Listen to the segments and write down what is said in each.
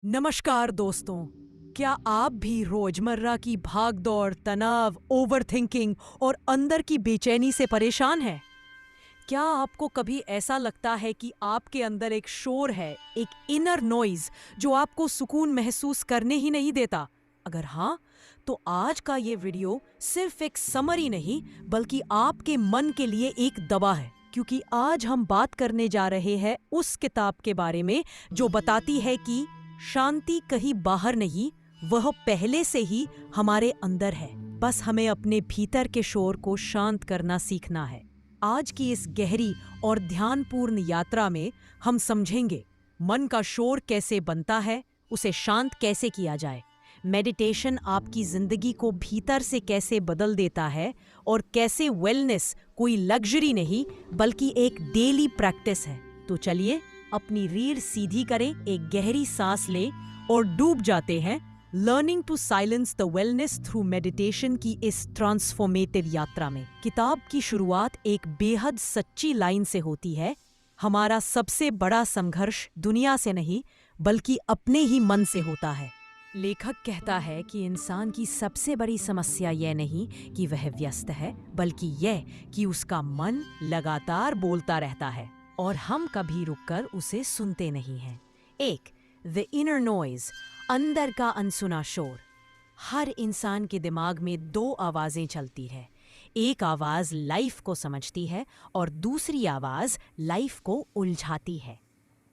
नमस्कार दोस्तों। क्या आप भी रोजमर्रा की भागदौड़, तनाव, ओवरथिंकिंग और अंदर की बेचैनी से परेशान हैं? क्या आपको कभी ऐसा लगता है कि आपके अंदर एक शोर है, एक इनर नॉइज जो आपको सुकून महसूस करने ही नहीं देता? अगर हाँ, तो आज का ये वीडियो सिर्फ एक समरी नहीं, बल्कि आपके मन के लिए एक दवा है। क्योंकि आज हम बात करने जा रहे हैं उस किताब के बारे में जो बताती है कि शांति कहीं बाहर नहीं, वह पहले से ही हमारे अंदर है। बस हमें अपने भीतर के शोर को शांत करना सीखना है। आज की इस गहरी और ध्यानपूर्ण यात्रा में हम समझेंगे मन का शोर कैसे बनता है, उसे शांत कैसे किया जाए, मेडिटेशन आपकी जिंदगी को भीतर से कैसे बदल देता है और कैसे वेलनेस कोई लग्जरी नहीं बल्कि एक डेली प्रैक्टिस है। तो चलिए अपनी रीढ़ सीधी करें, एक गहरी सांस लें और डूब जाते हैं learning to silence the wellness through meditation की इस ट्रांसफॉर्मेटिव यात्रा में। किताब की शुरुआत एक बेहद सच्ची लाइन से होती है, हमारा सबसे बड़ा संघर्ष दुनिया से नहीं बल्कि अपने ही मन से होता है। लेखक कहता है कि इंसान की सबसे बड़ी समस्या यह नहीं कि वह व्यस्त है, बल्कि यह कि उसका मन लगातार बोलता रहता है और हम कभी रुककर उसे सुनते नहीं हैं। एक, द इनर नॉइज, अंदर का अनसुना शोर। हर इंसान के दिमाग में दो आवाजें चलती है। एक आवाज लाइफ को समझती है और दूसरी आवाज लाइफ को उलझाती है।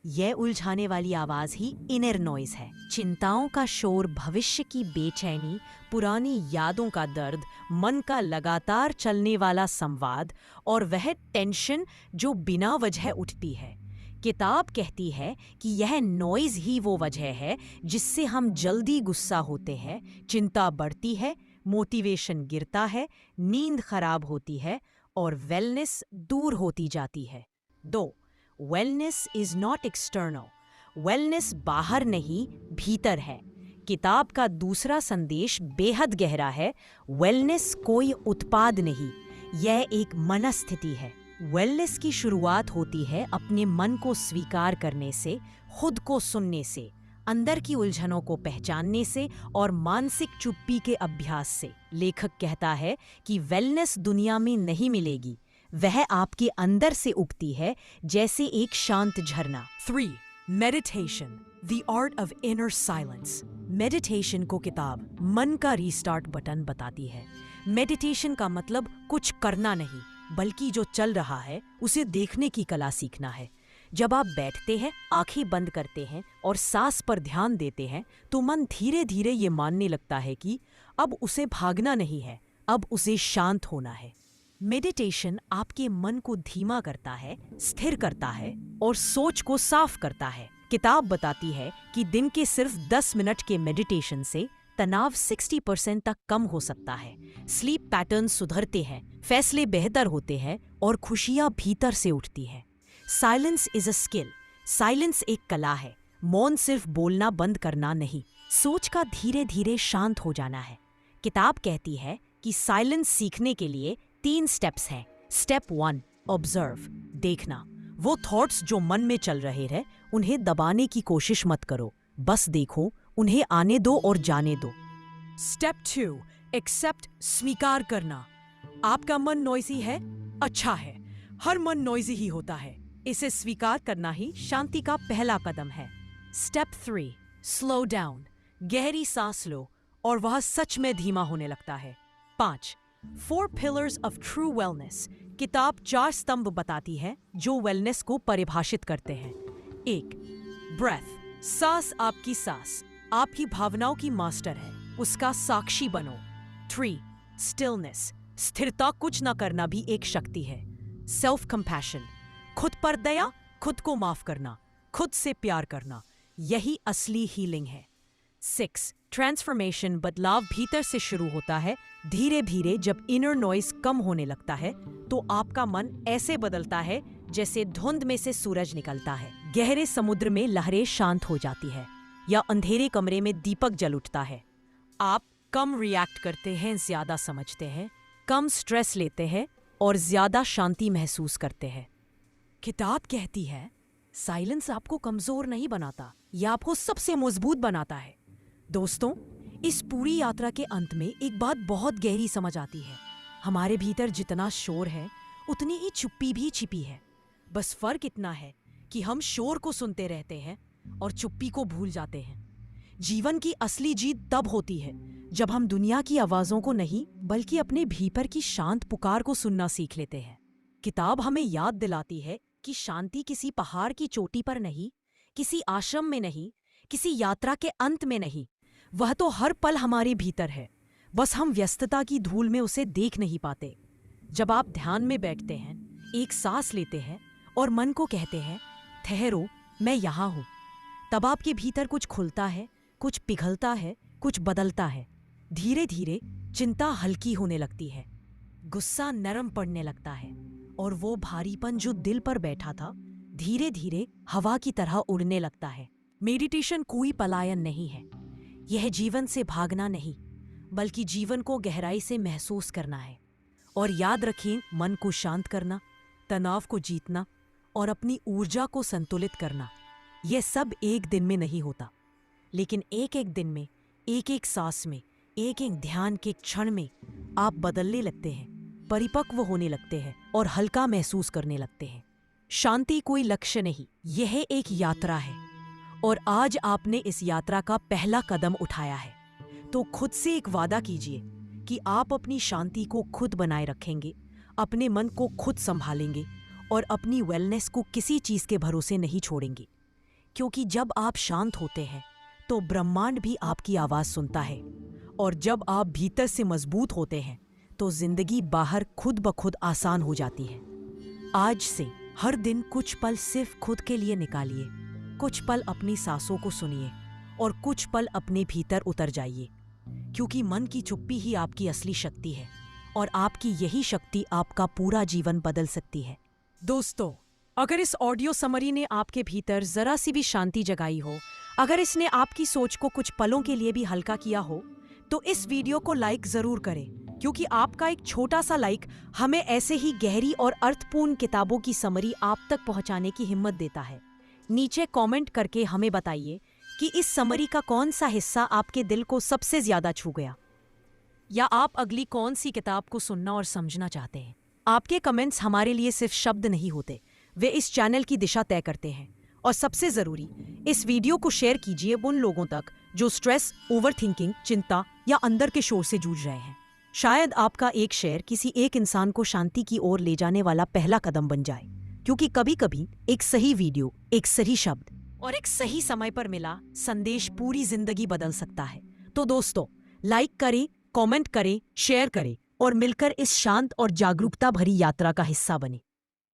यह उलझाने वाली आवाज ही इनर नॉइज है। चिंताओं का शोर, भविष्य की बेचैनी, पुरानी यादों का दर्द, मन का लगातार चलने वाला संवाद और वह टेंशन जो बिना वजह उठती है। किताब कहती है कि यह नॉइज ही वो वजह है जिससे हम जल्दी गुस्सा होते हैं, चिंता बढ़ती है, मोटिवेशन गिरता है, नींद खराब होती है और वेलनेस दूर होती जाती है। 2, wellness is not external. Wellness बाहर नहीं, भीतर है। किताब का दूसरा संदेश बेहद गहरा है। वेलनेस कोई उत्पाद नहीं, यह एक मनस्थिति है। वेलनेस की शुरुआत होती है अपने मन को स्वीकार करने से, खुद को सुनने से, अंदर की उलझनों को पहचानने से और मानसिक चुप्पी के अभ्यास से। लेखक कहता है कि वेलनेस दुनिया में नहीं मिलेगी, वह आपके अंदर से उगती है जैसे एक शांत झरना। 3, meditation, the art of inner silence. Meditation को किताब मन का रीस्टार्ट बटन बताती है। मेडिटेशन का मतलब कुछ करना नहीं, बल्कि जो चल रहा है उसे देखने की कला सीखना है। जब आप बैठते हैं, आंखें बंद करते हैं और सांस पर ध्यान देते हैं, तो मन धीरे धीरे ये मानने लगता है कि अब उसे भागना नहीं है, अब उसे शांत होना है। मेडिटेशन आपके मन को धीमा करता है, स्थिर करता है और सोच को साफ करता है। किताब बताती है कि दिन के सिर्फ 10 मिनट के मेडिटेशन से तनाव 60% तक कम हो सकता है, स्लीप पैटर्न सुधरते हैं, फैसले बेहतर होते हैं और खुशियां भीतर से उठती हैं। Silence is a skill. Silence एक कला है। मौन सिर्फ बोलना बंद करना नहीं, सोच का धीरे धीरे शांत हो जाना है। किताब कहती है कि साइलेंस सीखने के लिए 3 स्टेप्स हैं। स्टेप 1, ऑब्जर्व, देखना। वो थॉट्स जो मन में चल रहे हैं उन्हें दबाने की कोशिश मत करो, बस देखो, उन्हें आने दो और जाने दो। स्टेप 2, एक्सेप्ट, स्वीकार करना। आपका मन नॉइजी है, अच्छा है, हर मन नॉइजी ही होता है। इसे स्वीकार करना ही शांति का पहला कदम है। स्टेप 3, स्लो डाउन, गहरी सांस लो और वह सच में धीमा होने लगता है। 5, 4 पिलर्स ऑफ ट्रू वेलनेस। किताब 4 स्तंभ बताती है जो वेलनेस को परिभाषित करते हैं। 1, ब्रेथ, सांस आपकी सांस, आपकी भावनाओं की मास्टर है, उसका साक्षी बनो। 3, स्टिलनेस, स्थिरता, कुछ ना करना भी एक शक्ति है। सेल्फ कंपैशन, खुद पर दया, खुद को माफ करना, खुद से प्यार करना, यही असली हीलिंग है। 6, ट्रांसफॉर्मेशन, बदलाव भीतर से शुरू होता है। धीरे धीरे जब इनर नॉइज कम होने लगता है तो आपका मन ऐसे बदलता है जैसे धुंध में से सूरज निकलता है, गहरे समुद्र में लहरें शांत हो जाती है या अंधेरे कमरे में दीपक जल उठता है। आप कम रिएक्ट करते हैं, ज्यादा समझते हैं, कम स्ट्रेस लेते हैं और ज्यादा शांति महसूस करते हैं। किताब कहती है साइलेंस आपको कमजोर नहीं बनाता, यह आपको सबसे मजबूत बनाता है। दोस्तों, इस पूरी यात्रा के अंत में एक बात बहुत गहरी समझ आती है। हमारे भीतर जितना शोर है उतनी ही चुप्पी भी छिपी है। बस फर्क इतना है कि हम शोर को सुनते रहते हैं और चुप्पी को भूल जाते हैं। जीवन की असली जीत तब होती है जब हम दुनिया की आवाजों को नहीं बल्कि अपने भीतर की शांत पुकार को सुनना सीख लेते हैं। किताब हमें याद दिलाती है कि शांति किसी पहाड़ की चोटी पर नहीं, किसी आश्रम में नहीं, किसी यात्रा के अंत में नहीं, वह तो हर पल हमारे भीतर है। बस हम व्यस्तता की धूल में उसे देख नहीं पाते। जब आप ध्यान में बैठते हैं, एक सांस लेते हैं और मन को कहते हैं ठहरो, मैं यहाँ हूँ, तब आपके भीतर कुछ खुलता है, कुछ पिघलता है, कुछ बदलता है। धीरे धीरे चिंता हल्की होने लगती है, गुस्सा नरम पड़ने लगता है और वो भारीपन जो दिल पर बैठा था धीरे धीरे हवा की तरह उड़ने लगता है। मेडिटेशन कोई पलायन नहीं है। यह जीवन से भागना नहीं बल्कि जीवन को गहराई से महसूस करना है। और याद रखें, मन को शांत करना, तनाव को जीतना और अपनी ऊर्जा को संतुलित करना, यह सब एक दिन में नहीं होता, लेकिन एक एक दिन में, एक एक सांस में, एक एक ध्यान के क्षण में आप बदलने लगते हैं, परिपक्व होने लगते हैं और हल्का महसूस करने लगते हैं। शांति कोई लक्ष्य नहीं, यह एक यात्रा है और आज आपने इस यात्रा का पहला कदम उठाया है। तो खुद से एक वादा कीजिए कि आप अपनी शांति को खुद बनाए रखेंगे, अपने मन को खुद संभालेंगे और अपनी वेलनेस को किसी चीज के भरोसे नहीं छोड़ेंगे। क्योंकि जब आप शांत होते हैं तो ब्रह्मांड भी आपकी आवाज सुनता है, और जब आप भीतर से मजबूत होते हैं तो जिंदगी बाहर खुद ब खुद आसान हो जाती है। आज से हर दिन कुछ पल सिर्फ खुद के लिए निकालिए, कुछ पल अपनी सांसों को सुनिए और कुछ पल अपने भीतर उतर जाइए, क्योंकि मन की चुप्पी ही आपकी असली शक्ति है और आपकी यही शक्ति आपका पूरा जीवन बदल सकती है। दोस्तों, अगर इस ऑडियो समरी ने आपके भीतर जरा सी भी शांति जगाई हो, अगर इसने आपकी सोच को कुछ पलों के लिए भी हल्का किया हो, तो इस वीडियो को लाइक जरूर करें, क्योंकि आपका एक छोटा सा लाइक हमें ऐसे ही गहरी और अर्थपूर्ण किताबों की समरी आप तक पहुंचाने की हिम्मत देता है। नीचे कमेंट करके हमें बताइए कि इस समरी का कौन सा हिस्सा आपके दिल को सबसे ज्यादा छू गया, या आप अगली कौन सी किताब को सुनना और समझना चाहते हैं। आपके कमेंट्स हमारे लिए सिर्फ शब्द नहीं होते, वे इस चैनल की दिशा तय करते हैं। और सबसे जरूरी, इस वीडियो को शेयर कीजिए उन लोगों तक जो स्ट्रेस, ओवरथिंकिंग, चिंता या अंदर के शोर से जूझ रहे हैं। शायद आपका एक शेयर किसी एक इंसान को शांति की ओर ले जाने वाला पहला कदम बन जाए, क्योंकि कभी कभी एक सही वीडियो, एक सही शब्द और एक सही समय पर मिला संदेश पूरी जिंदगी बदल सकता है। तो दोस्तों, लाइक करें, कमेंट करें, शेयर करें और मिलकर इस शांत और जागरूकता भरी यात्रा का हिस्सा बने।